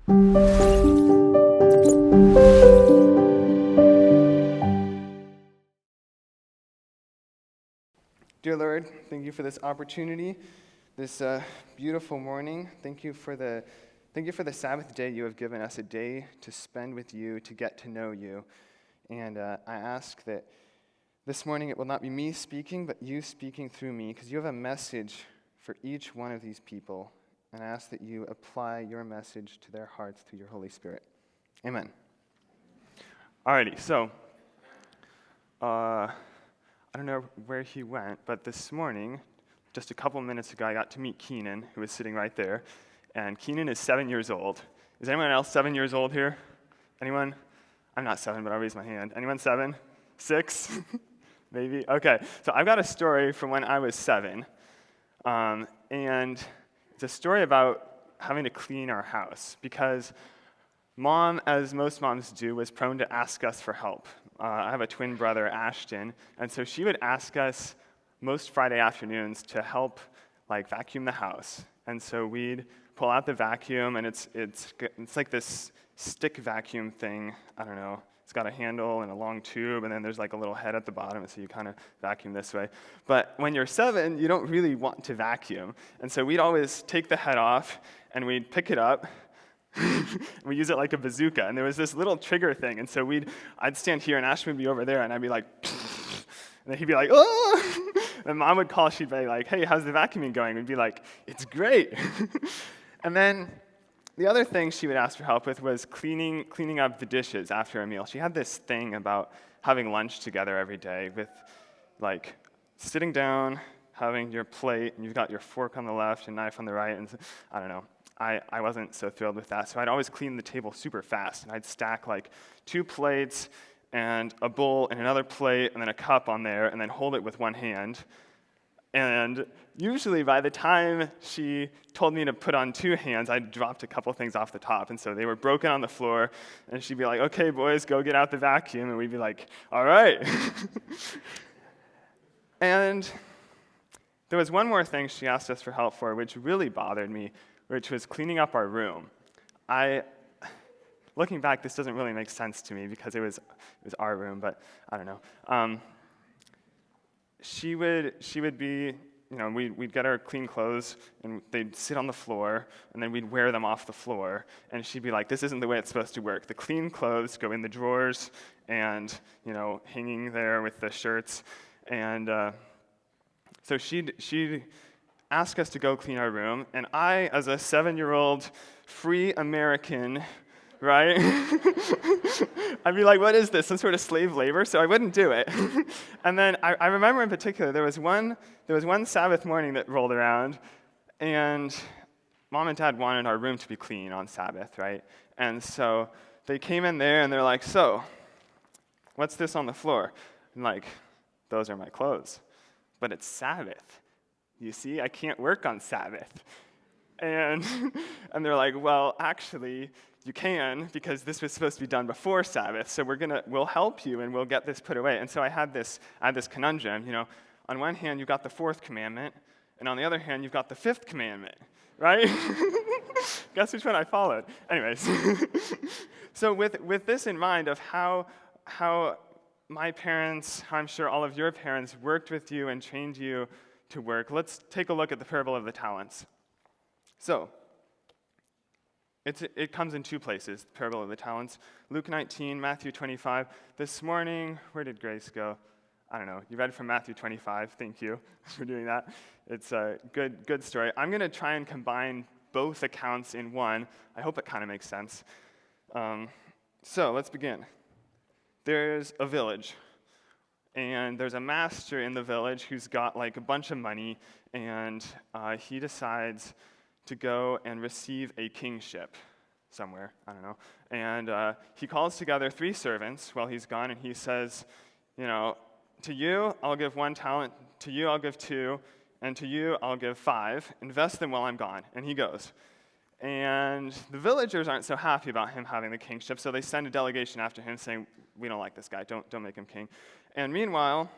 Dear Lord, thank you for this opportunity, this beautiful morning. Thank you for the Sabbath day you have given us, a day to spend with you, to get to know you. And I ask that this morning it will not be me speaking, but you speaking through me, because you have a message for each one of these people. And I ask that you apply your message to their hearts through your Holy Spirit. Amen. Alrighty, so I don't know where he went, but this morning, just a couple minutes ago, I got to meet Keenan, who was sitting right there. And Keenan is 7 years old. Is anyone else 7 years old here? Anyone? I'm not 7, but I'll raise my hand. Anyone 7? 6? Maybe? Okay. So I've got a story from when I was 7. And it's a story about having to clean our house. Because Mom, as most moms do, was prone to ask us for help. I have a twin brother, Ashton, and so she would ask us most Friday afternoons to help, vacuum the house. And so we'd pull out the vacuum, and it's like this stick vacuum thing. I don't know. It's got a handle and a long tube, and then there's a little head at the bottom, so you kind of vacuum this way. But when you're 7, you don't really want to vacuum. And so we'd always take the head off, and we'd pick it up. We use it like a bazooka, and there was this little trigger thing, and so I'd stand here, and Ashton would be over there, and I'd be like, and then he'd be like, oh! And Mom would call, she'd be like, hey, how's the vacuuming going? We'd be like, it's great. And then the other thing she would ask for help with was cleaning up the dishes after a meal. She had this thing about having lunch together every day with, sitting down, having your plate, and you've got your fork on the left and knife on the right, and I don't know. I wasn't so thrilled with that, so I'd always clean the table super fast, and I'd stack 2 plates and a bowl and another plate and then a cup on there, and then hold it with one hand. And usually by the time she told me to put on 2 hands, I'd dropped a couple things off the top, and so they were broken on the floor, and she'd be like, okay, boys, go get out the vacuum, and we'd be like, all right. And there was one more thing she asked us for help for, which really bothered me, which was cleaning up our room. Looking back, this doesn't really make sense to me because it was our room, but I don't know. She would be, we'd get our clean clothes, and they'd sit on the floor, and then we'd wear them off the floor, and she'd be like, this isn't the way it's supposed to work. The clean clothes go in the drawers and, hanging there with the shirts, and so she'd ask us to go clean our room, and I, as a 7-year-old free American, right? I'd be like, what is this, some sort of slave labor? So I wouldn't do it. And then I remember in particular, there was one Sabbath morning that rolled around, and Mom and Dad wanted our room to be clean on Sabbath, right? And so they came in there, and they're like, so, what's this on the floor? I'm like, those are my clothes. But it's Sabbath. You see, I can't work on Sabbath. And they're like, well, actually, you can, because this was supposed to be done before Sabbath, so we'll help you, and we'll get this put away. And so I had this conundrum, on one hand, you've got the 4th commandment, and on the other hand, you've got the 5th commandment, right? Guess which one I followed? Anyways, so with this in mind of how my parents, I'm sure all of your parents, worked with you and trained you to work, let's take a look at the parable of the talents. So, it comes in 2 places, the parable of the talents. Luke 19, Matthew 25. This morning, where did Grace go? I don't know. You read from Matthew 25. Thank you for doing that. It's a good story. I'm going to try and combine both accounts in one. I hope it kind of makes sense. So, let's begin. There's a village. And there's a master in the village who's got a bunch of money, and he decides to go and receive a kingship somewhere, I don't know. And he calls together 3 servants while he's gone, and he says, to you I'll give 1 talent, to you I'll give 2, and to you I'll give 5. Invest them while I'm gone. And he goes. And the villagers aren't so happy about him having the kingship, so they send a delegation after him saying, we don't like this guy, don't make him king. And meanwhile,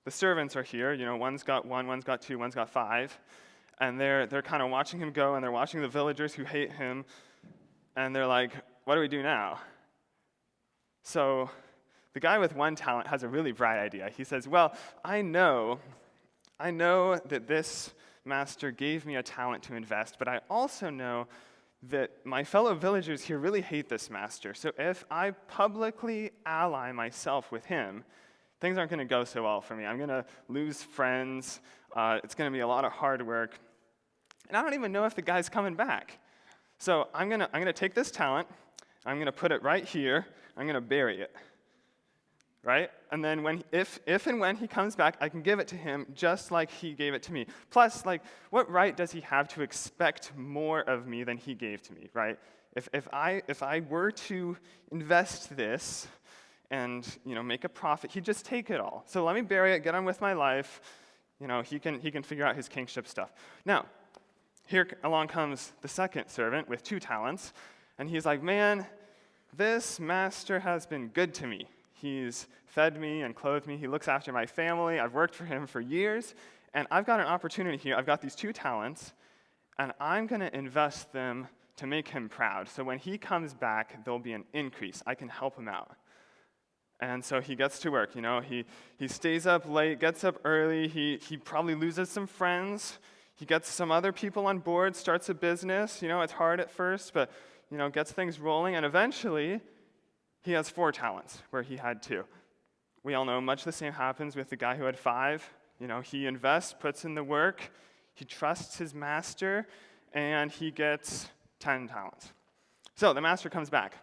the servants are here, one's got 1, one's got 2, one's got 5, and they're kind of watching him go, and they're watching the villagers who hate him And they're like, what do we do now? So the guy with one talent has a really bright idea. He says, well, I know that this master gave me a talent to invest, but I also know that my fellow villagers here really hate this master. So if I publicly ally myself with him, things aren't going to go so well for me. I'm going to lose friends. It's going to be a lot of hard work. And I don't even know if the guy's coming back. So I'm going to take this talent. I'm going to put it right here. I'm going to bury it. Right? And then if and when he comes back, I can give it to him just like he gave it to me. Plus, what right does he have to expect more of me than he gave to me, right? If I were to invest this and make a profit, he'd just take it all. So let me bury it, get on with my life. He can figure out his kingship stuff. Now, here along comes the second servant with 2 talents, and he's like, man, this master has been good to me. He's fed me and clothed me. He looks after my family. I've worked for him for years, and I've got an opportunity here. I've got these 2 talents, and I'm going to invest them to make him proud. So when he comes back, there'll be an increase. I can help him out. And so he gets to work. He stays up late, gets up early. He probably loses some friends. He gets some other people on board, starts a business. It's hard at first, but gets things rolling, and eventually he has 4 talents where he had 2. We all know much the same happens with the guy who had 5. He invests, puts in the work, he trusts his master, and he gets 10 talents. So the master comes back.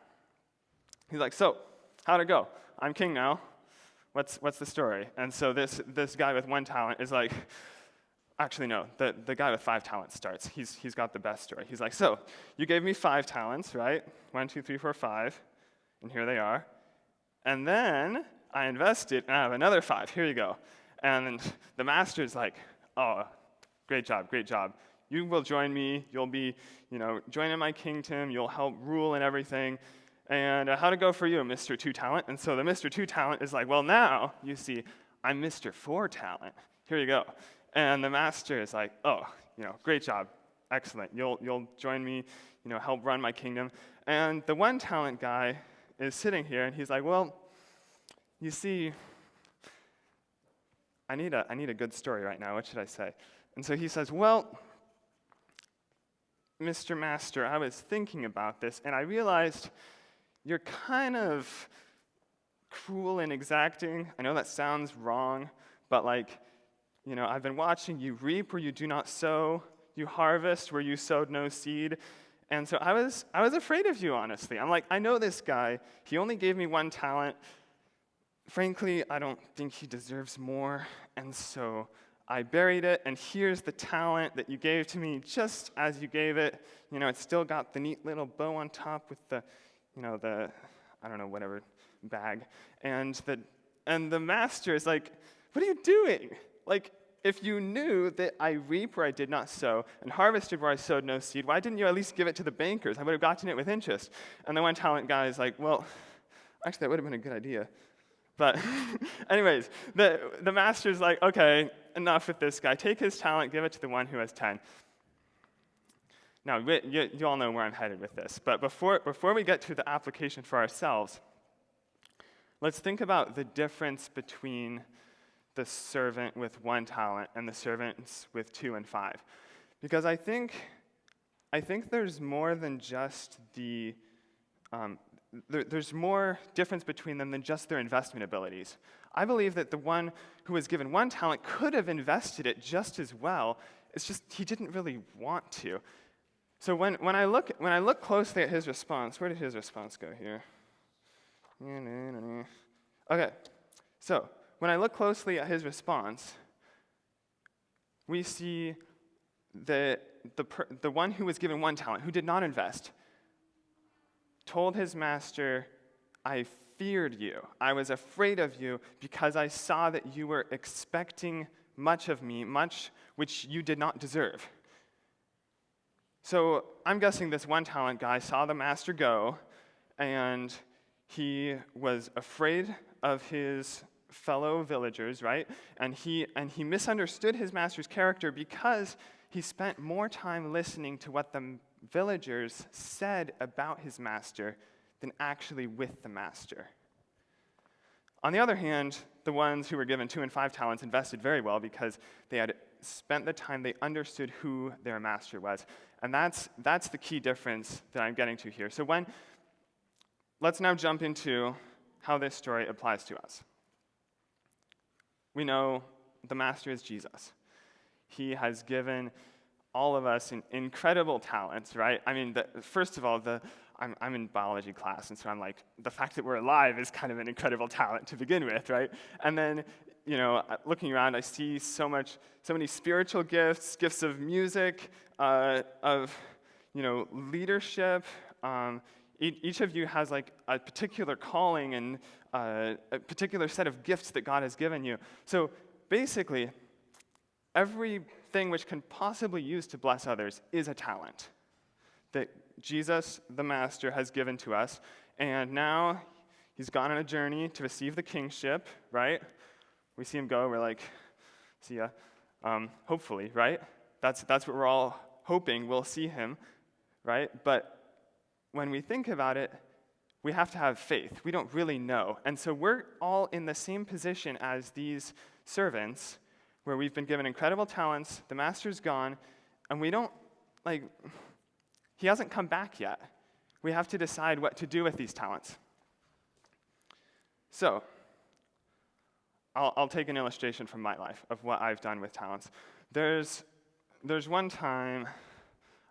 He's like, so, how'd it go? I'm king now. What's the story? And so this guy with 1 talent is like, actually no, the guy with 5 talents starts. He's got the best story. He's like, so, you gave me 5 talents, right? 1, 2, 3, 4, 5. And here they are. And then I invested, and I have another 5. Here you go. And the master's like, oh, great job. You will join me. You'll be, joining my kingdom. You'll help rule and everything. And how'd it go for you, Mr. 2 Talent? And so the Mr. 2 Talent is like, well, now, you see, I'm Mr. 4 Talent. Here you go. And the master is like, oh, great job. Excellent. You'll join me, help run my kingdom. And the 1 talent guy is sitting here, and he's like, well, you see, I need a good story right now. What should I say? And so he says, well, Mr. Master, I was thinking about this, and I realized you're kind of cruel and exacting. I know that sounds wrong, but I've been watching you reap where you do not sow, you harvest where you sowed no seed. And so I was afraid of you, honestly. I'm like, I know this guy. He only gave me 1 talent. Frankly, I don't think he deserves more. And so I buried it, and here's the talent that you gave to me just as you gave it. It's still got the neat little bow on top with the I don't know, whatever, bag. And the master is like, what are you doing? If you knew that I reap where I did not sow and harvested where I sowed no seed, why didn't you at least give it to the bankers? I would have gotten it with interest. And the 1 talent guy is like, well, actually, that would have been a good idea. But anyways, the master's like, okay, enough with this guy. Take his talent, give it to the one who has 10. Now, you all know where I'm headed with this. But before we get to the application for ourselves, let's think about the difference between the servant with 1 talent and the servants with 2 and 5. Because I think there's more than just there's more difference between them than just their investment abilities. I believe that the one who was given 1 talent could have invested it just as well. It's just he didn't really want to. So when I look closely at his response, where did his response go here? Okay, so when I look closely at his response, we see the one who was given 1 talent, who did not invest, told his master, I feared you. I was afraid of you because I saw that you were expecting much of me, much which you did not deserve. So I'm guessing this 1 talent guy saw the master go, and he was afraid of his fellow villagers, right? And he misunderstood his master's character because he spent more time listening to what the villagers said about his master than actually with the master. On the other hand, the ones who were given 2 and 5 talents invested very well because they had spent the time, they understood who their master was. And that's the key difference that I'm getting to here. So let's now jump into how this story applies to us. We know the master is Jesus. He has given all of us incredible talents, right? I mean, first of all, I'm in biology class, and so I'm like, the fact that we're alive is kind of an incredible talent to begin with, right? And then, looking around, I see so many spiritual gifts of music, of leadership. Each of you has like a particular calling and a particular set of gifts that God has given you. So basically, everything which can possibly use to bless others is a talent that Jesus, the Master, has given to us. And now he's gone on a journey to receive the kingship, right? We see him go, we're like, see ya. Hopefully, right? That's what we're all hoping, we'll see him, right? But when we think about it, we have to have faith. We don't really know. And so we're all in the same position as these servants, where we've been given incredible talents, the master's gone, and we don't, he hasn't come back yet. We have to decide what to do with these talents. So, I'll take an illustration from my life of what I've done with talents. There's one time,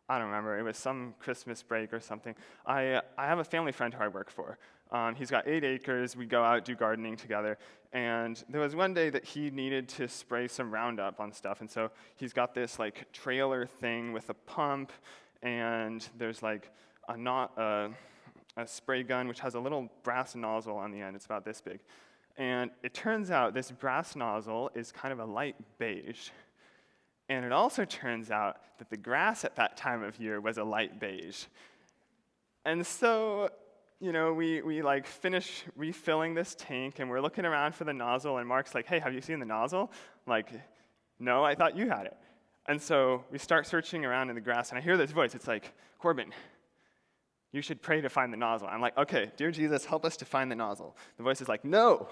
I don't remember, it was some Christmas break or something. I have a family friend who I work for. He's got 8 acres. We go out, do gardening together. And there was one day that he needed to spray some Roundup on stuff. And so he's got this trailer thing with a pump, and there's a spray gun which has a little brass nozzle on the end. It's about this big. And it turns out this brass nozzle is kind of a light beige. And it also turns out that the grass at that time of year was a light beige. And so, we finish refilling this tank, and we're looking around for the nozzle, and Mark's like, hey, have you seen the nozzle? I'm like, no, I thought you had it. And so we start searching around in the grass, and I hear this voice. It's like, Corbin, you should pray to find the nozzle. I'm like, okay, dear Jesus, help us to find the nozzle. The voice is like, no,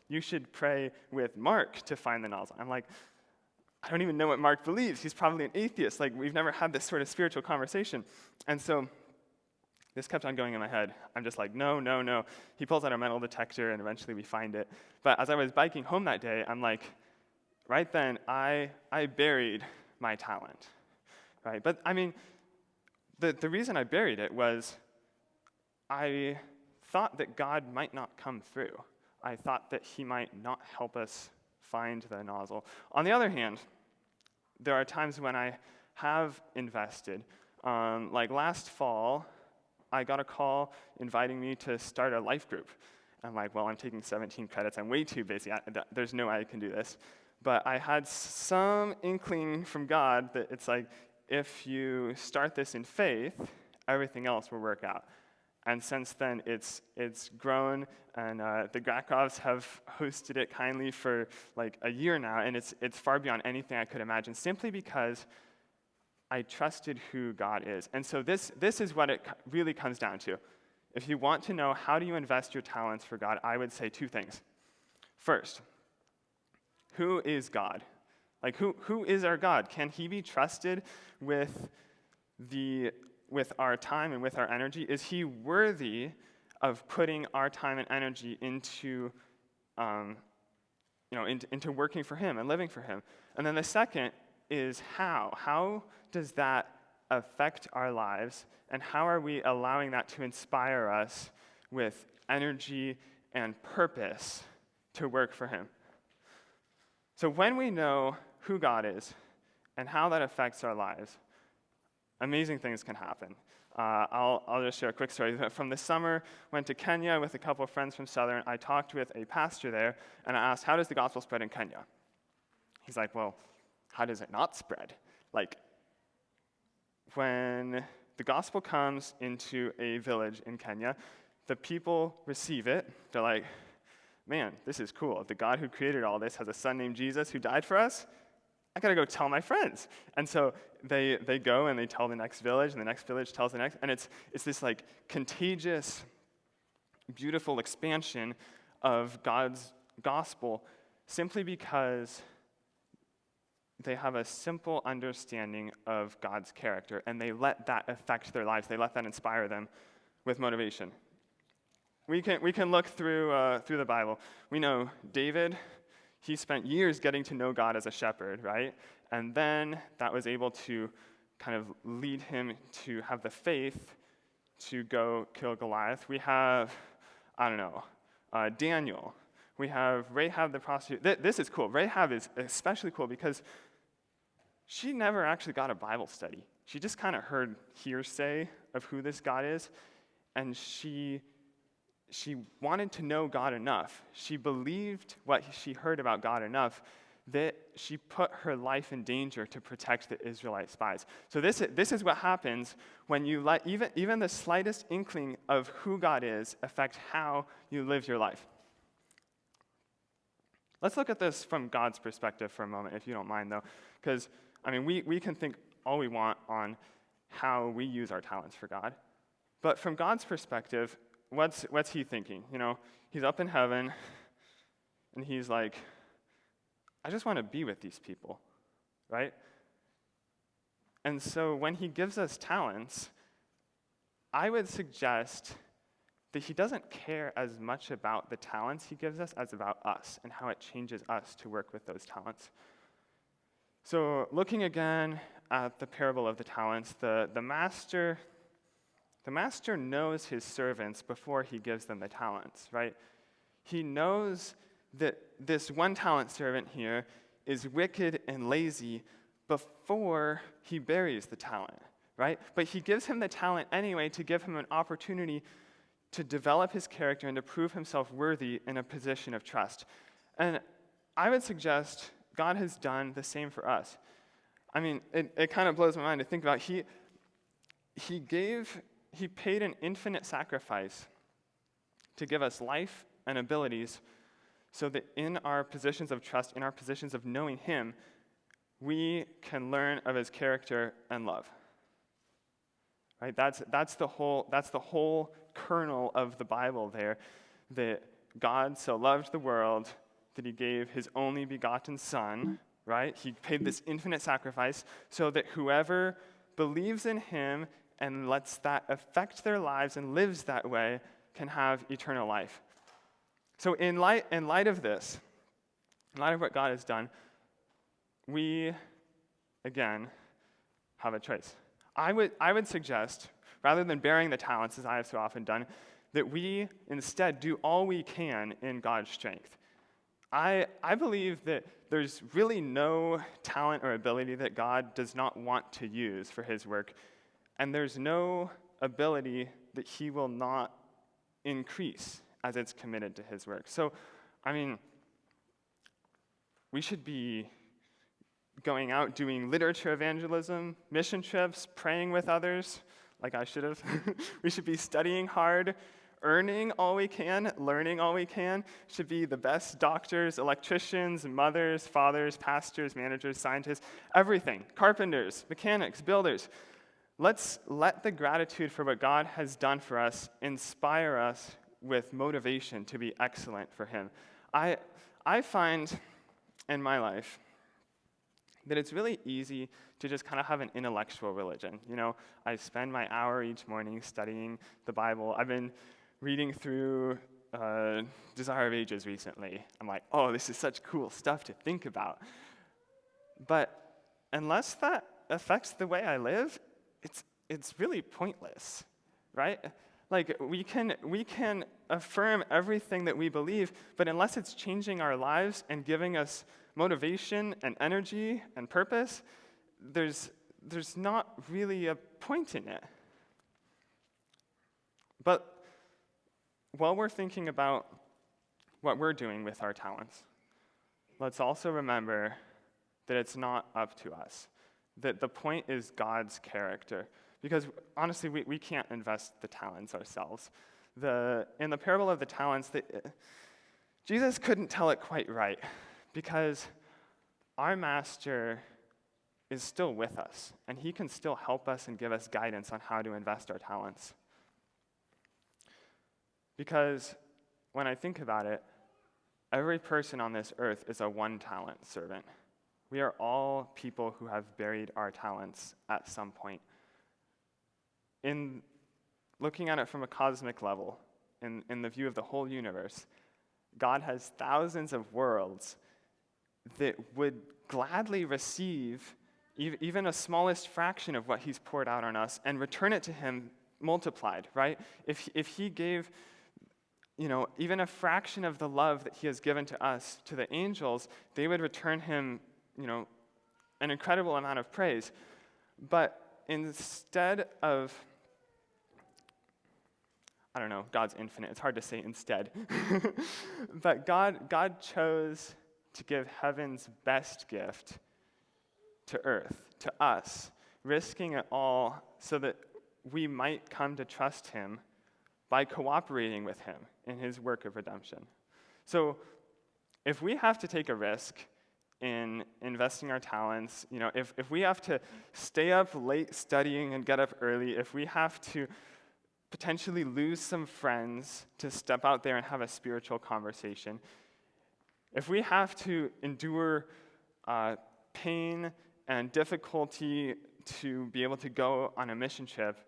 you should pray with Mark to find the nozzle. I'm like, I don't even know what Mark believes. He's probably an atheist. We've never had this sort of spiritual conversation. And so this kept on going in my head. I'm just like, no. He pulls out a metal detector, and eventually we find it. But as I was biking home that day, I'm like, right then, I buried my talent, right? But I mean, the reason I buried it was I thought that God might not come through. I thought that he might not help us find the nozzle. On the other hand, there are times when I have invested. Like last fall, I got a call inviting me to start a life group. I'm like, well, I'm taking 17 credits. I'm way too busy. There's no way I can do this. But I had some inkling from God that it's like, if you start this in faith, everything else will work out. And since then, it's grown, and the Grakovs have hosted it kindly for a year now, and it's far beyond anything I could imagine, simply because I trusted who God is. And so this is what it really comes down to. If you want to know how do you invest your talents for God, I would say 2 things. First, who is God? Who is our God? Can he be trusted with our time and with our energy? Is he worthy of putting our time and energy into working for him and living for him? And then the second is how. How does that affect our lives, and how are we allowing that to inspire us with energy and purpose to work for him? So when we know who God is and how that affects our lives, amazing things can happen. I'll just share a quick story. From this summer, went to Kenya with a couple of friends from Southern. I talked with a pastor there, and I asked, how does the gospel spread in Kenya? He's like, well, how does it not spread? When the gospel comes into a village in Kenya, the people receive it. They're like, man, this is cool. The God who created all this has a son named Jesus who died for us. I got to go tell my friends. And so they go and they tell the next village, and the next village tells the next. And it's this like contagious, beautiful expansion of God's gospel simply because they have a simple understanding of God's character, and they let that affect their lives. They let that inspire them with motivation. We can look through the Bible. We know David, he spent years getting to know God as a shepherd, right? And then that was able to kind of lead him to have the faith to go kill Goliath. We have, Daniel. We have Rahab the prostitute. This is cool. Rahab is especially cool because she never actually got a Bible study. She just kind of heard hearsay of who this God is, and she wanted to know God enough. She believed what she heard about God enough that she put her life in danger to protect the Israelite spies. So this is what happens when you let even the slightest inkling of who God is affect how you live your life. Let's look at this from God's perspective for a moment, if you don't mind, though, because we can think all we want on how we use our talents for God. But from God's perspective, what's he thinking? He's up in heaven, and he's like, I just want to be with these people, right? And so when he gives us talents, I would suggest that he doesn't care as much about the talents he gives us as about us and how it changes us to work with those talents. So looking again at the parable of the talents, the master knows his servants before he gives them the talents, right? He knows that this one talent servant here is wicked and lazy before he buries the talent, right? But he gives him the talent anyway to give him an opportunity to develop his character and to prove himself worthy in a position of trust. And I would suggest God has done the same for us. It kind of blows my mind to think about. He paid an infinite sacrifice to give us life and abilities so that in our positions of trust, in our positions of knowing him, we can learn of his character and love. Right? That's the whole kernel of the Bible there, that God so loved the world that he gave his only begotten Son, right? He paid this infinite sacrifice so that whoever believes in him and lets that affect their lives and lives that way can have eternal life. So in light of this, in light of what God has done, we, again, have a choice. I would suggest, rather than bearing the talents as I have so often done, that we instead do all we can in God's strength. I believe that there's really no talent or ability that God does not want to use for his work, and there's no ability that he will not increase as it's committed to his work. So, we should be going out doing literature evangelism, mission trips, praying with others, like I should have. We should be studying hard, earning all we can, learning all we can. Should be the best doctors, electricians, mothers, fathers, pastors, managers, scientists, everything. Carpenters, mechanics, builders. Let's let the gratitude for what God has done for us inspire us with motivation to be excellent for him. I find in my life that it's really easy to just kind of have an intellectual religion. I spend my hour each morning studying the Bible. I've been reading through Desire of Ages recently. I'm like, oh, this is such cool stuff to think about. But unless that affects the way I live, it's really pointless, right? Like, we can affirm everything that we believe, but unless it's changing our lives and giving us motivation and energy and purpose, there's not really a point in it. But while we're thinking about what we're doing with our talents, let's also remember that it's not up to us, that the point is God's character. Because honestly, we can't invest the talents ourselves. In the parable of the talents, Jesus couldn't tell it quite right, because our master is still with us, and he can still help us and give us guidance on how to invest our talents. Because when I think about it, every person on this earth is a one-talent servant. We are all people who have buried our talents at some point. In looking at it from a cosmic level, in the view of the whole universe, God has thousands of worlds that would gladly receive even a smallest fraction of what he's poured out on us and return it to him multiplied, right? If he gave, even a fraction of the love that he has given to us, to the angels, they would return him, an incredible amount of praise. But instead of, God's infinite. It's hard to say instead. But God chose to give heaven's best gift to earth, to us, risking it all so that we might come to trust him by cooperating with him in his work of redemption. So if we have to take a risk in investing our talents, if we have to stay up late studying and get up early, if we have to potentially lose some friends to step out there and have a spiritual conversation, if we have to endure pain and difficulty to be able to go on a mission trip,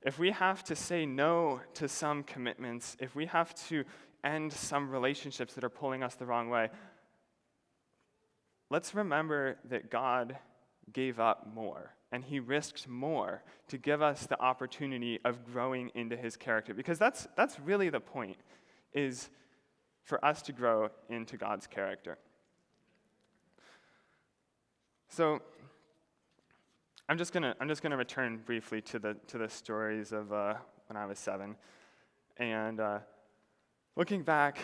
if we have to say no to some commitments, if we have to end some relationships that are pulling us the wrong way, let's remember that God gave up more, and he risked more to give us the opportunity of growing into his character. Because that's really the point, is for us to grow into God's character. So I'm just gonna return briefly to the stories of when I was 7, and looking back,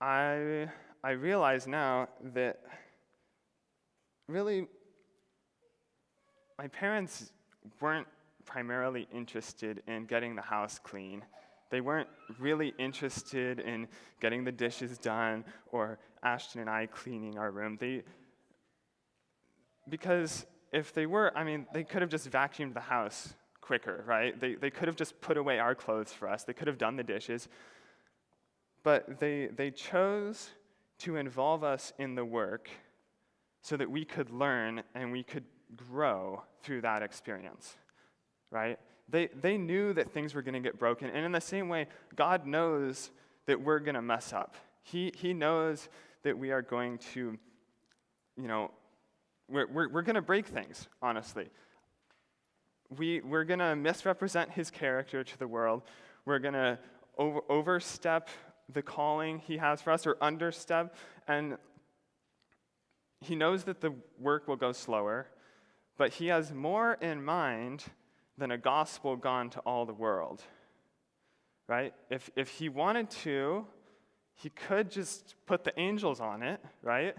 I realize now that really my parents weren't primarily interested in getting the house clean. They weren't really interested in getting the dishes done or Ashton and I cleaning our room. Because if they were, they could have just vacuumed the house quicker, right? They could have just put away our clothes for us. They could have done the dishes. But they chose to involve us in the work so that we could learn and we could grow through that experience, right? They knew that things were going to get broken. And in the same way, God knows that we're going to mess up. He knows that we are going to, we're going to break things, honestly. We're going to misrepresent his character to the world. We're going to overstep the calling he has for us, or understep. And he knows that the work will go slower, but he has more in mind than a gospel gone to all the world, right? If he wanted to, he could just put the angels on it, right?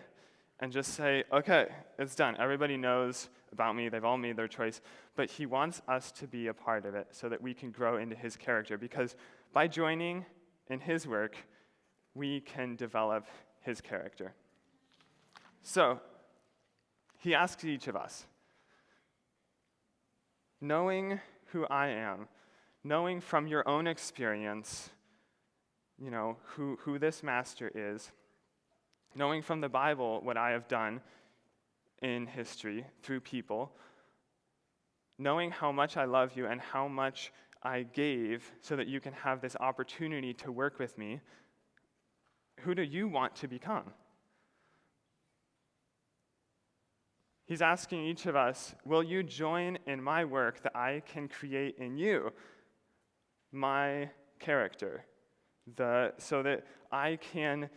And just say, okay, it's done. Everybody knows about me. They've all made their choice. But he wants us to be a part of it so that we can grow into his character. Because by joining in his work, we can develop his character. So, he asks each of us, knowing who I am, knowing from your own experience, who this master is, knowing from the Bible what I have done in history through people, knowing how much I love you and how much I gave so that you can have this opportunity to work with me, who do you want to become? He's asking each of us, will you join in my work that I can create in you, my character, so that I can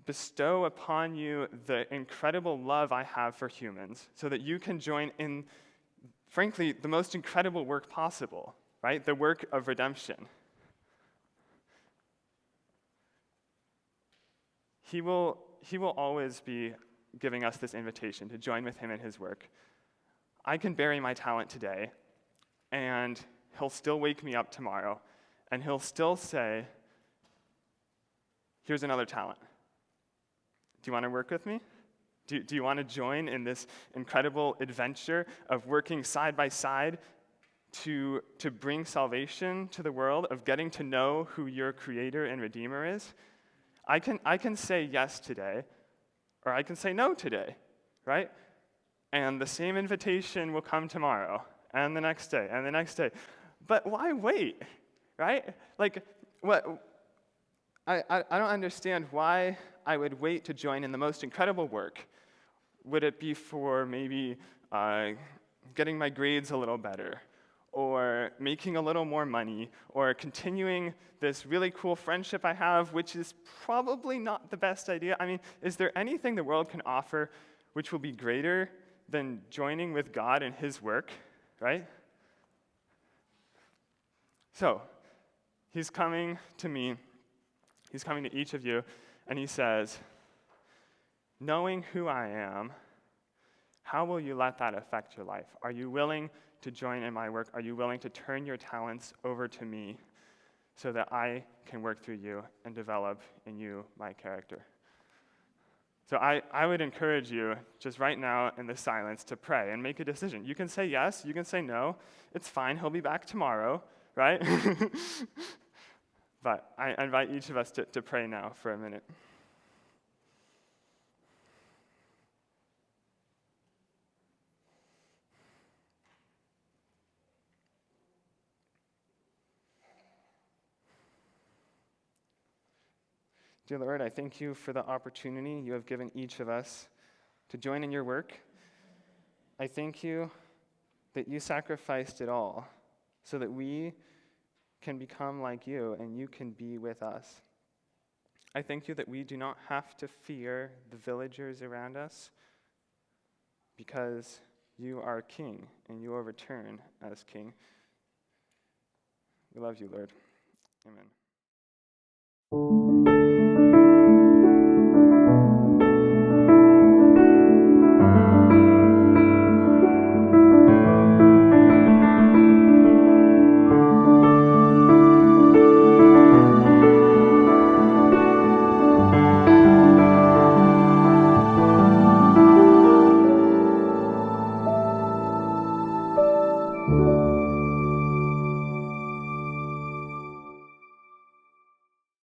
bestow upon you the incredible love I have for humans, so that you can join in, frankly, the most incredible work possible, right? The work of redemption. He will always be giving us this invitation to join with him in his work. I can bury my talent today, and he'll still wake me up tomorrow, and he'll still say, here's another talent. Do you want to work with me? Do you want to join in this incredible adventure of working side by side to bring salvation to the world, of getting to know who your Creator and Redeemer is? I can say yes today, or I can say no today, right? And the same invitation will come tomorrow, and the next day, and the next day. But why wait, right? Like, what? I don't understand why I would wait to join in the most incredible work. Would it be for maybe getting my grades a little better, or making a little more money, or continuing this really cool friendship I have, which is probably not the best idea? I mean, is there anything the world can offer which will be greater than joining with God in His work, right? So, He's coming to me, He's coming to each of you, and He says, knowing who I am, how will you let that affect your life? Are you willing to join in my work? Are you willing to turn your talents over to me so that I can work through you and develop in you my character? So I would encourage you, just right now in the silence, to pray and make a decision. You can say yes, you can say no. It's fine, He'll be back tomorrow, right? But I invite each of us to pray now for a minute. Dear Lord, I thank you for the opportunity you have given each of us to join in your work. I thank you that you sacrificed it all so that we can become like you and you can be with us. I thank you that we do not have to fear the villagers around us because you are King and you will return as King. We love you, Lord. Amen.